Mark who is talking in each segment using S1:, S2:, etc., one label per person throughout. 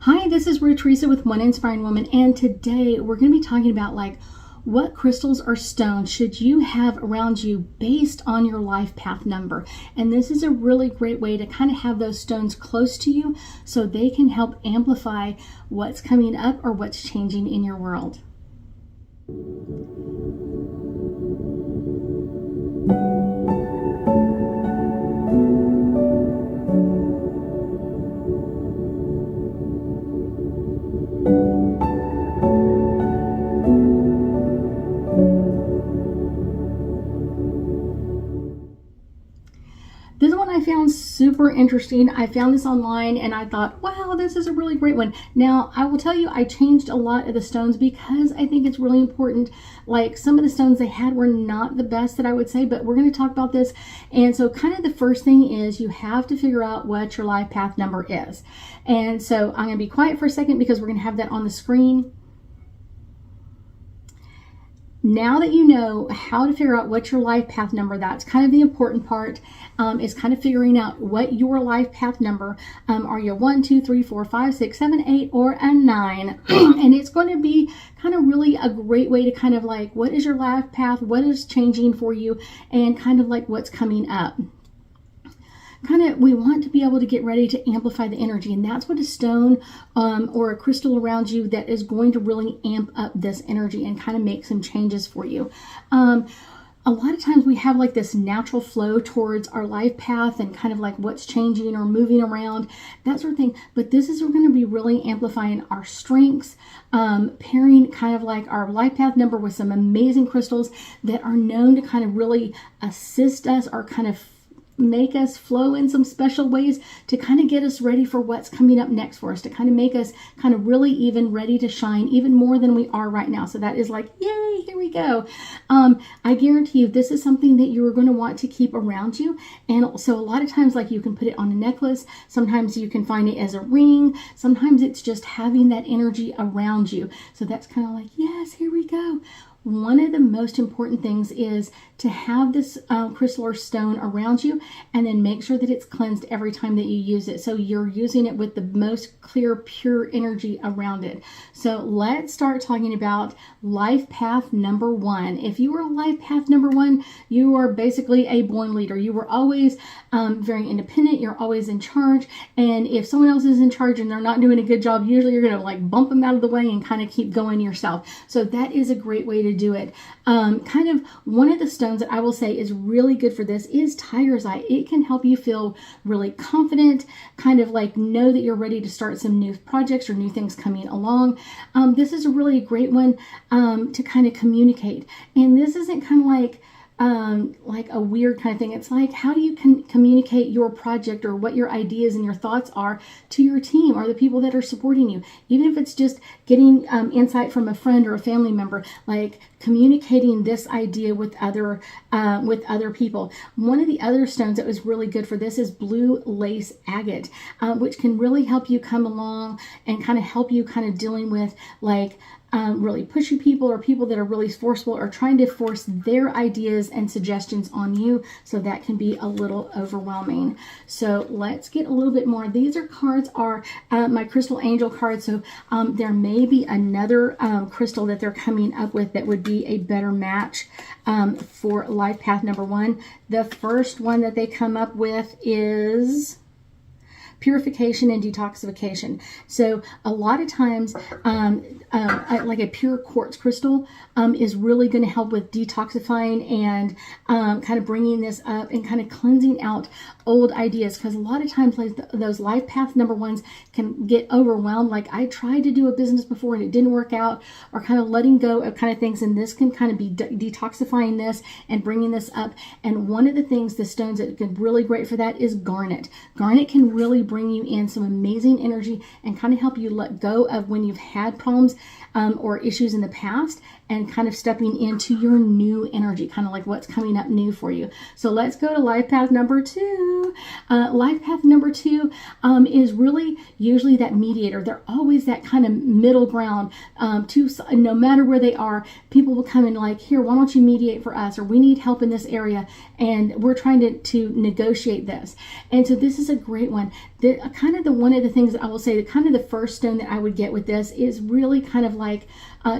S1: Hi, this is Ruth Theresa with One Inspiring Woman, and today we're going to be talking about what crystals or stones should you have around you based on your life path number. And this is a really great way to kind of have those stones close to you so they can help amplify what's coming up or what's changing in your world. This one I found super interesting. I found this online and I thought, wow, this is a really great one. Now, I will tell you, I changed a lot of the stones because I think it's really important. Like some of the stones they had were not the best that I would say, but we're going to talk about this. And so kind of the first thing is you have to figure out what your life path number is. And so I'm going to be quiet for a second because we're going to have that on the screen. Now that you know how to figure out what your life path number, that's kind of the important part, is kind of figuring out what your life path number, are you 1, 2, 3, 4, 5, 6, 7, 8, or a 9? And it's going to be kind of really a great way to kind of what is your life path, what is changing for you, and kind of what's coming up. We want to be able to get ready to amplify the energy, and that's what a stone or a crystal around you that is going to really amp up this energy and kind of make some changes for you. A lot of times we have this natural flow towards our life path and kind of what's changing or moving around, that sort of thing. But this is going to be really amplifying our strengths, pairing kind of our life path number with some amazing crystals that are known to kind of really assist us or kind of make us flow in some special ways to kind of get us ready for what's coming up next for us, to kind of make us kind of really even ready to shine even more than we are right now. So that is yay, here we go. I guarantee you this is something that you're going to want to keep around you. And so a lot of times you can put it on a necklace. Sometimes you can find it as a ring. Sometimes it's just having that energy around you. So that's kind of yes, here we go. One of the most important things is to have this crystal or stone around you and then make sure that it's cleansed every time that you use it. So you're using it with the most clear, pure energy around it. So let's start talking about life path number 1. If you were life path number 1, you are basically a born leader. You were always very independent. You're always in charge. And if someone else is in charge and they're not doing a good job, usually you're going to bump them out of the way and kind of keep going yourself. So that is a great way to do it. Kind of one of the stones that I will say is really good for this is tiger's eye. It can help you feel really confident, kind of know that you're ready to start some new projects or new things coming along. This is a really great one to kind of communicate. And this isn't kind of like a weird kind of thing. It's how do you communicate your project or what your ideas and your thoughts are to your team or the people that are supporting you, even if it's just getting insight from a friend or a family member, communicating this idea with other people. One of the other stones that was really good for this is blue lace agate, which can really help you come along and kind of help you kind of dealing with really pushy people or people that are really forceful or trying to force their ideas and suggestions on you. So that can be a little overwhelming. So let's get a little bit more. These cards are my crystal angel cards. So there may be another crystal that they're coming up with that would be a better match for life path number 1. The first one that they come up with is purification and detoxification. So a lot of times, a pure quartz crystal is really going to help with detoxifying and kind of bringing this up and kind of cleansing out old ideas. Because a lot of times those life path number 1s can get overwhelmed. I tried to do a business before and it didn't work out, or kind of letting go of kind of things. And this can kind of be detoxifying this and bringing this up. And one of the things, the stones that can really great for that is garnet. Garnet can really bring you in some amazing energy and kind of help you let go of when you've had problems or issues in the past, and kind of stepping into your new energy, kind of what's coming up new for you. So let's go to life path number 2. Life path number 2 is really usually that mediator. They're always that kind of middle ground. No matter where they are, people will come in here, why don't you mediate for us? Or we need help in this area and we're trying to negotiate this. And so this is a great one. kind of the one of the things that I will say, the kind of the first stone that I would get with this is really kind of like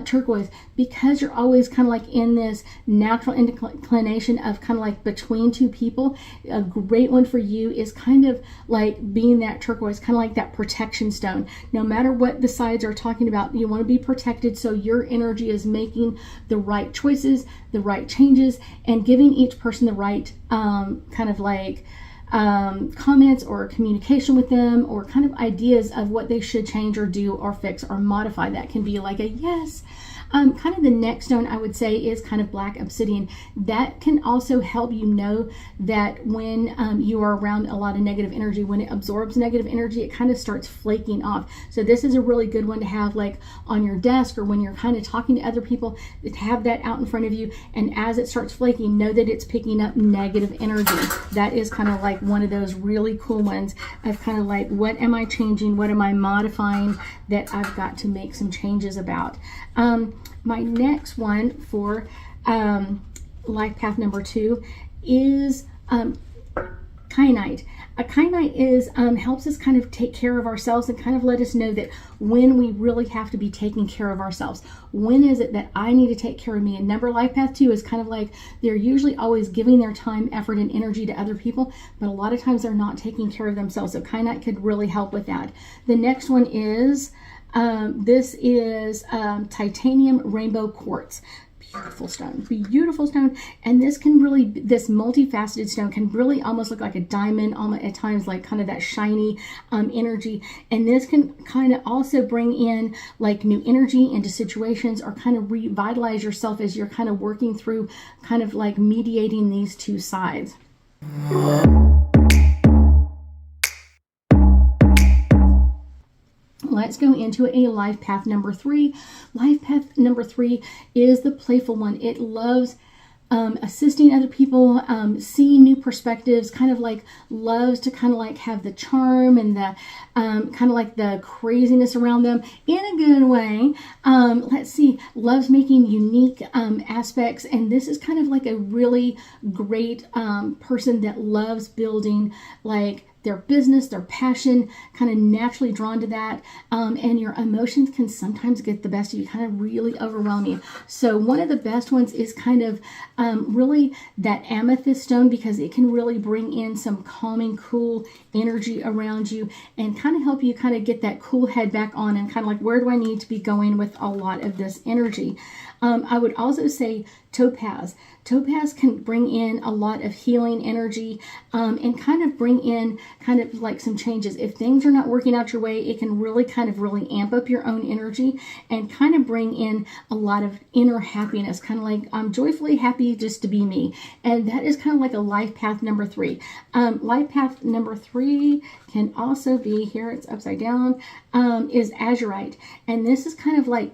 S1: turquoise, because you're always kind of like in this natural inclination of kind of like between two people. A great one for you is kind of like being that turquoise, kind of like that protection stone. No matter what the sides are talking about, you want to be protected, so your energy is making the right choices, the right changes, and giving each person the right kind of like comments or communication with them, or kind of ideas of what they should change or do or fix or modify. That can be like a yes. Kind of the next stone I would say is kind of black obsidian. That can also help you know that when you are around a lot of negative energy, when it absorbs negative energy, it kind of starts flaking off. So this is a really good one to have like on your desk, or when you're kind of talking to other people, to have that out in front of you. And as it starts flaking, know that it's picking up negative energy. That is kind of like one of those really cool ones of kind of like, what am I changing? What am I modifying that I've got to make some changes about? My next one for life path number 2 is kyanite. A kyanite is helps us kind of take care of ourselves and kind of let us know that when we really have to be taking care of ourselves. When is it that I need to take care of me? And number life path 2 is kind of like they're usually always giving their time, effort, and energy to other people, but a lot of times they're not taking care of themselves. So kyanite could really help with that. The next one is this is titanium rainbow quartz. Beautiful stone. And this can really, this multifaceted stone can really almost look like a diamond, almost at times like kind of that shiny energy. And this can kind of also bring in like new energy into situations, or kind of revitalize yourself as you're kind of working through kind of like mediating these two sides. Let's go into a life path number 3. Life path number 3 is the playful one. It loves assisting other people, seeing new perspectives, kind of like loves to kind of like have the charm and the kind of like the craziness around them in a good way. Let's see, loves making unique aspects, and this is kind of like a really great person that loves building like their business, their passion, kind of naturally drawn to that. And your emotions can sometimes get the best of you, kind of really overwhelm you. So one of the best ones is kind of really that amethyst stone, because it can really bring in some calming, cool energy around you and kind of help you kind of get that cool head back on and kind of like, where do I need to be going with a lot of this energy? I would also say topaz. Topaz can bring in a lot of healing energy and kind of bring in kind of like some changes. If things are not working out your way, it can really kind of really amp up your own energy and kind of bring in a lot of inner happiness, kind of like I'm joyfully happy just to be me. And that is kind of like a life path number 3. Life path number 3 can also be, here it's upside down, is azurite. And this is kind of like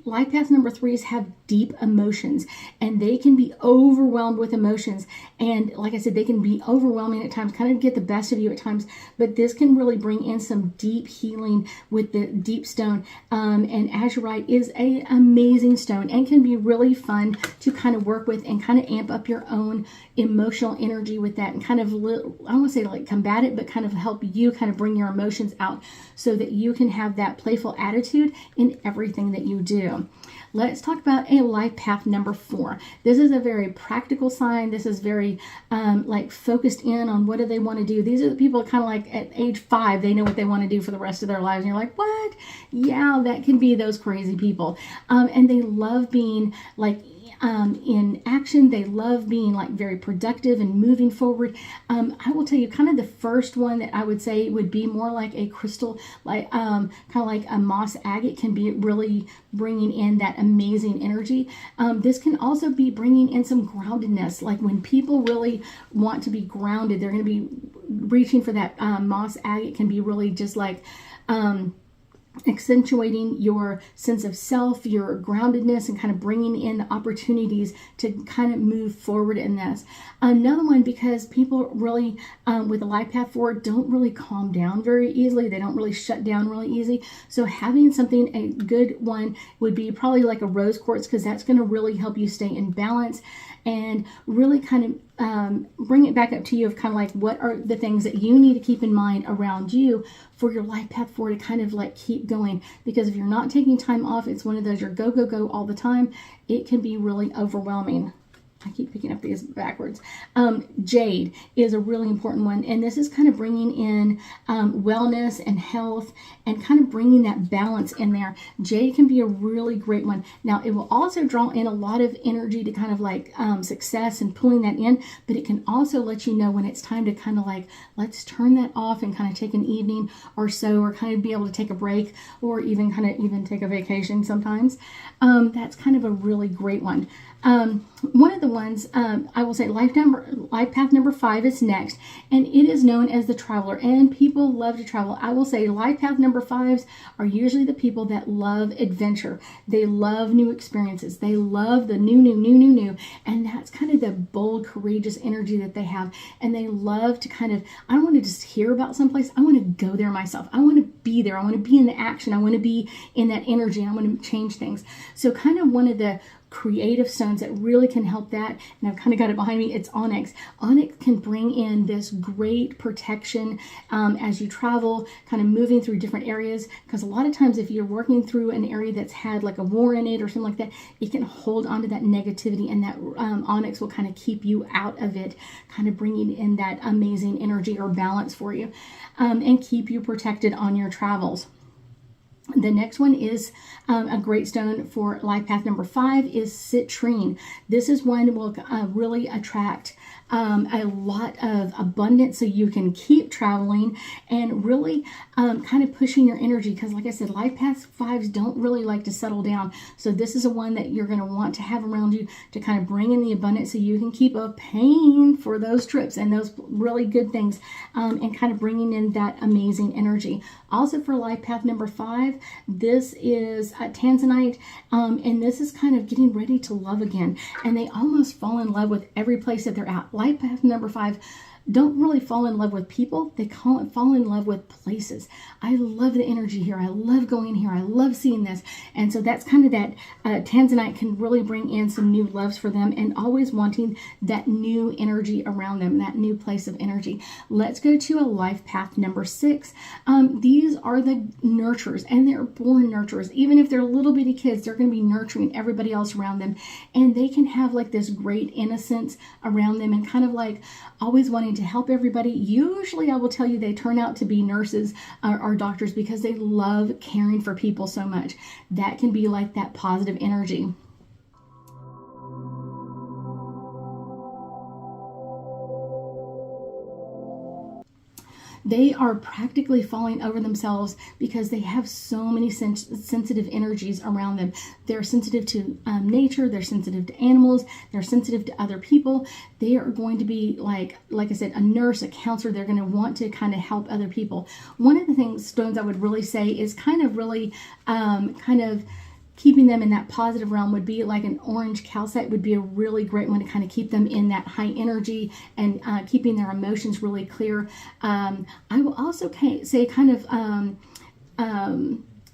S1: life path number 3s have deep emotions, and they can be overwhelmed with emotions. And like I said, they can be overwhelming at times, kind of get the best of you at times, but this can really bring in some deep healing with the deep stone. And azurite is an amazing stone and can be really fun to kind of work with and kind of amp up your own emotional energy with that, and kind of, I don't want to say like combat it, but kind of help you kind of bring your emotions out so that you can have that playful attitude in everything that you do. Let's talk about a life path number 4. This is a very practical sign. This is very like focused in on what do they want to do. These are the people kind of like at age 5, they know what they want to do for the rest of their lives. And you're like, what? Yeah, that can be those crazy people. And they love being like in action. They love being like very productive and moving forward. I will tell you kind of the first one that I would say would be more like a crystal, like kind of like a moss agate, can be really bringing in that amazing energy. This can also be bringing in some groundedness. Like when people really want to be grounded, they're going to be reaching for that moss agate. Can be really just like accentuating your sense of self, your groundedness, and kind of bringing in the opportunities to kind of move forward in this. Another one, because people really with a life path 4 don't really calm down very easily. They don't really shut down really easy. So having something, a good one would be probably like a rose quartz, because that's going to really help you stay in balance. and really kind of bring it back up to you of kind of like what are the things that you need to keep in mind around you for your life path forward to kind of like keep going. Because if you're not taking time off, it's one of those you're go, go, go all the time. It can be really overwhelming. I keep picking up these backwards. Jade is a really important one. And this is kind of bringing in wellness and health and kind of bringing that balance in there. Jade can be a really great one. Now, it will also draw in a lot of energy to kind of like success and pulling that in. But it can also let you know when it's time to kind of like, let's turn that off and kind of take an evening or so, or kind of be able to take a break, or even kind of even take a vacation sometimes. That's kind of a really great one. One of the ones, I will say life path number 5 is next, and it is known as the traveler, and people love to travel. I will say life path number 5s are usually the people that love adventure. They love new experiences. They love the new, and that's kind of the bold, courageous energy that they have, and they love to kind of, I don't want to just hear about someplace. I want to go there myself. I want to be there. I want to be in the action. I want to be in that energy. I want to change things. So kind of one of the creative stones that really can help that, and I've kind of got it behind me, it's onyx. Onyx can bring in this great protection as you travel, kind of moving through different areas, because a lot of times if you're working through an area that's had like a war in it or something like that, it can hold onto that negativity, and that onyx will kind of keep you out of it, kind of bringing in that amazing energy or balance for you, and keep you protected on your travels. The next one is a great stone for life path number 5 is citrine. This is one that will really attract a lot of abundance so you can keep traveling and really kind of pushing your energy, because like I said, life path 5s don't really like to settle down. So this is a one that you're going to want to have around you to kind of bring in the abundance so you can keep paying for those trips and those really good things, and kind of bringing in that amazing energy. Also for life path number 5, this is tanzanite, and this is kind of getting ready to love again, and they almost fall in love with every place that they're at. Life path number 5 don't really fall in love with people. They fall in love with places. I love the energy here. I love going here. I love seeing this. And so that's kind of that tanzanite can really bring in some new loves for them, and always wanting that new energy around them, that new place of energy. Let's go to a life path number 6. These are the nurturers, and they're born nurturers. Even if they're little bitty kids, they're going to be nurturing everybody else around them. And they can have like this great innocence around them, and kind of like always wanting to help everybody. Usually I will tell you they turn out to be nurses or doctors, because they love caring for people so much. That can be like that positive energy. They are practically falling over themselves because they have so many sensitive energies around them. They're sensitive to nature, they're sensitive to animals, they're sensitive to other people. They are going to be like I said, a nurse, a counselor. They're going to want to kind of help other people. One of the stones I would really say is kind of really keeping them in that positive realm would be like an orange calcite would be a really great one to kind of keep them in that high energy and keeping their emotions really clear. I will also say kind of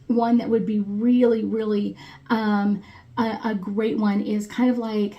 S1: one that would be really, really a great one is kind of like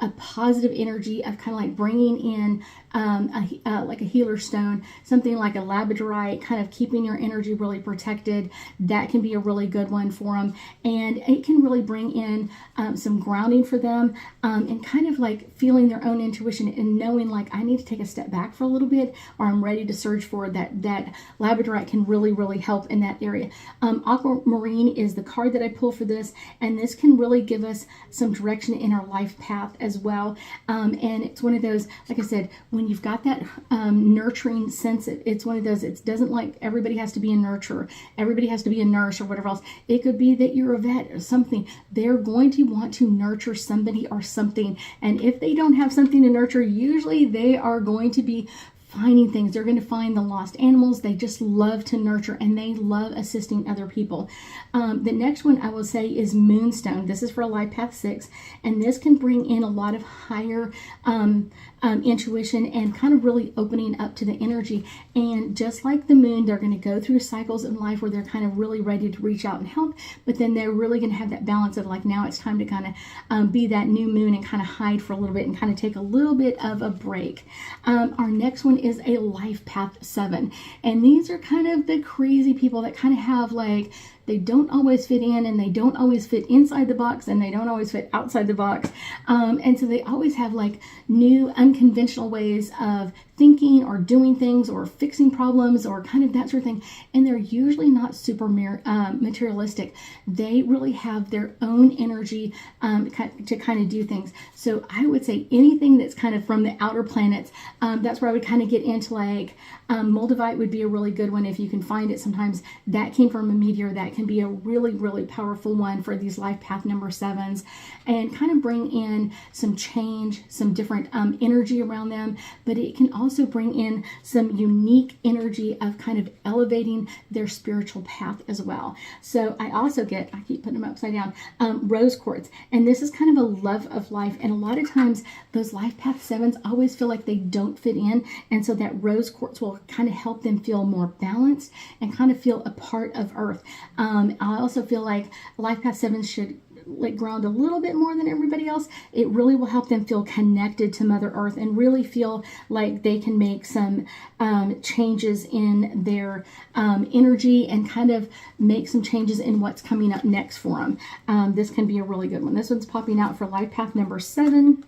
S1: a positive energy of kind of like bringing in like a healer stone, something like a labradorite, kind of keeping your energy really protected. That can be a really good one for them, and it can really bring in some grounding for them, and kind of like feeling their own intuition and knowing like I need to take a step back for a little bit, or I'm ready to surge forward. That labradorite can really, really help in that area. Aquamarine is the card that I pull for this, and this can really give us some direction in our life path as well. And it's one of those, like I said, when you've got that nurturing sense, it's one of those, it doesn't like everybody has to be a nurturer, everybody has to be a nurse or whatever else. It could be that you're a vet or something. They're going to want to nurture somebody or something, and if they don't have something to nurture, usually they are going to be finding things. They're going to find the lost animals. They just love to nurture, and they love assisting other people. The next one I will say is Moonstone. This is for Life Path 6, and this can bring in a lot of higher intuition and kind of really opening up to the energy. And just like the moon, they're going to go through cycles in life where they're kind of really ready to reach out and help, but then they're really going to have that balance of like, now it's time to kind of be that new moon and kind of hide for a little bit and kind of take a little bit of a break. Our next one is a Life Path 7, and these are kind of the crazy people that kind of have like, they don't always fit in, and they don't always fit inside the box, and they don't always fit outside the box. And so they always have like new unconventional ways of thinking or doing things or fixing problems or kind of that sort of thing. And they're usually not super materialistic. They really have their own energy to kind of do things. So I would say anything that's kind of from the outer planets, that's where I would kind of get into like Moldavite would be a really good one if you can find it. Sometimes that came from a meteor. That can be a really, really powerful one for these Life Path number 7s, and kind of bring in some change, some different energy around them. But it can also bring in some unique energy of kind of elevating their spiritual path as well. So I also get, I keep putting them upside down, rose quartz. And this is kind of a love of life. And a lot of times those Life Path 7s always feel like they don't fit in. And so that rose quartz will kind of help them feel more balanced and kind of feel a part of Earth. I also feel like Life Path 7s should like ground a little bit more than everybody else. It really will help them feel connected to Mother Earth and really feel like they can make some changes in their energy and kind of make some changes in what's coming up next for them. This can be a really good one. This one's popping out for Life Path number 7.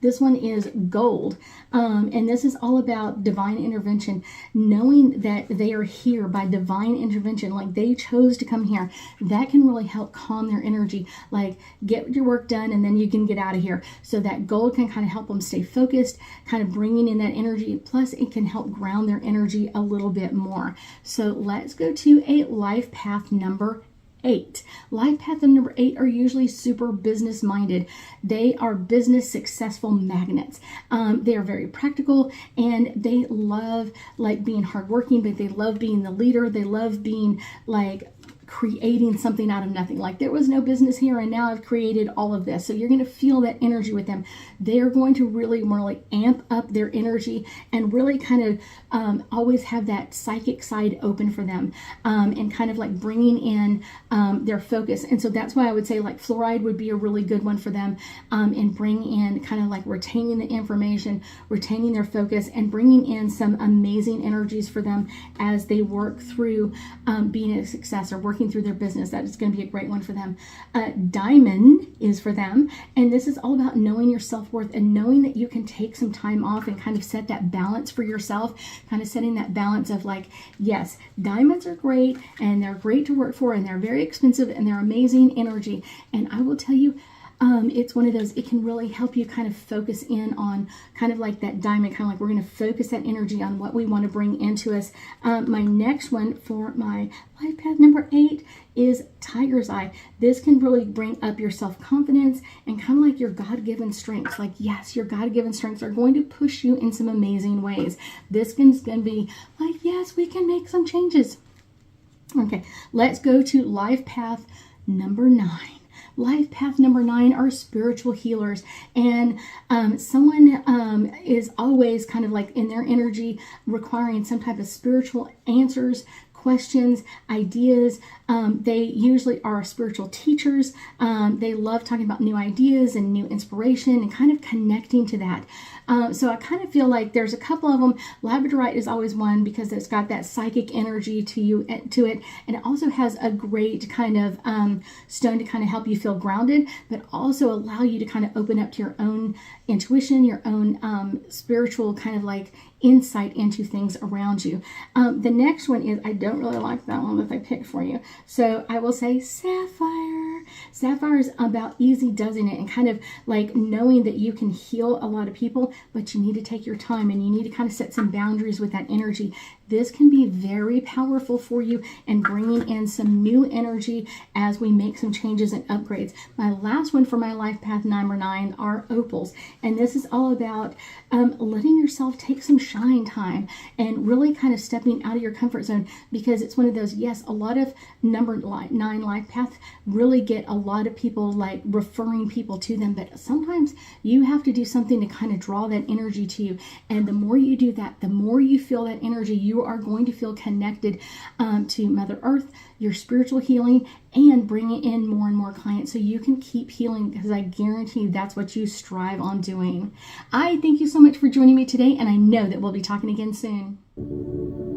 S1: This one is gold, and this is all about divine intervention, knowing that they are here by divine intervention, like they chose to come here. That can really help calm their energy, like get your work done and then you can get out of here. So that gold can kind of help them stay focused, kind of bringing in that energy. Plus it can help ground their energy a little bit more. So let's go to a Life Path number 8. Life Path number 8 are usually super business minded. They are business successful magnets. They are very practical, and they love like being hardworking, but they love being the leader. They love being like creating something out of nothing. Like there was no business here and now I've created all of this. So you're going to feel that energy with them. They're going to really amp up their energy and really kind of always have that psychic side open for them, and kind of like bringing in their focus. And so that's why I would say like fluoride would be a really good one for them, and bring in kind of like retaining the information, retaining their focus, and bringing in some amazing energies for them as they work through being a success or working through their business. That is going to be a great one for them. Diamond is for them, and this is all about knowing your self-worth and knowing that you can take some time off and kind of set that balance for yourself, kind of setting that balance of like, yes, diamonds are great and they're great to work for and they're very expensive and they're amazing energy. And I will tell you, it's one of those, it can really help you kind of focus in on kind of like that diamond, kind of like we're going to focus that energy on what we want to bring into us. My next one for my Life Path number 8 is Tiger's Eye. This can really bring up your self-confidence and kind of like your God-given strengths. Like, yes, your God-given strengths are going to push you in some amazing ways. This can be like, yes, we can make some changes. Okay, let's go to Life Path number 9. Life Path number 9 are spiritual healers, and someone is always kind of like in their energy requiring some type of spiritual answers, questions, ideas. They usually are spiritual teachers. They love talking about new ideas and new inspiration and kind of connecting to that. So I kind of feel like there's a couple of them. Labradorite is always one because it's got that psychic energy to it, and it also has a great kind of stone to kind of help you feel grounded, but also allow you to kind of open up to your own intuition, your own spiritual kind of like insight into things around you. The next one is, I don't really like that one that I picked for you, so I will say Sapphire. Sapphire is about easy doesn't it, and kind of like knowing that you can heal a lot of people, but you need to take your time and you need to kind of set some boundaries with that energy. this can be very powerful for you and bringing in some new energy as we make some changes and upgrades. My last one for my life path number 9 are opals. And this is all about letting yourself take some shine time and really kind of stepping out of your comfort zone, because it's one of those, yes, a lot of number 9 life paths really get a lot of people like referring people to them, but sometimes you have to do something to kind of draw that energy to you. And the more you do that, the more you feel that energy, you are going to feel connected to Mother Earth, your spiritual healing, and bringing in more and more clients so you can keep healing, because I guarantee you that's what you strive on doing. I thank you so much for joining me today, and I know that we'll be talking again soon.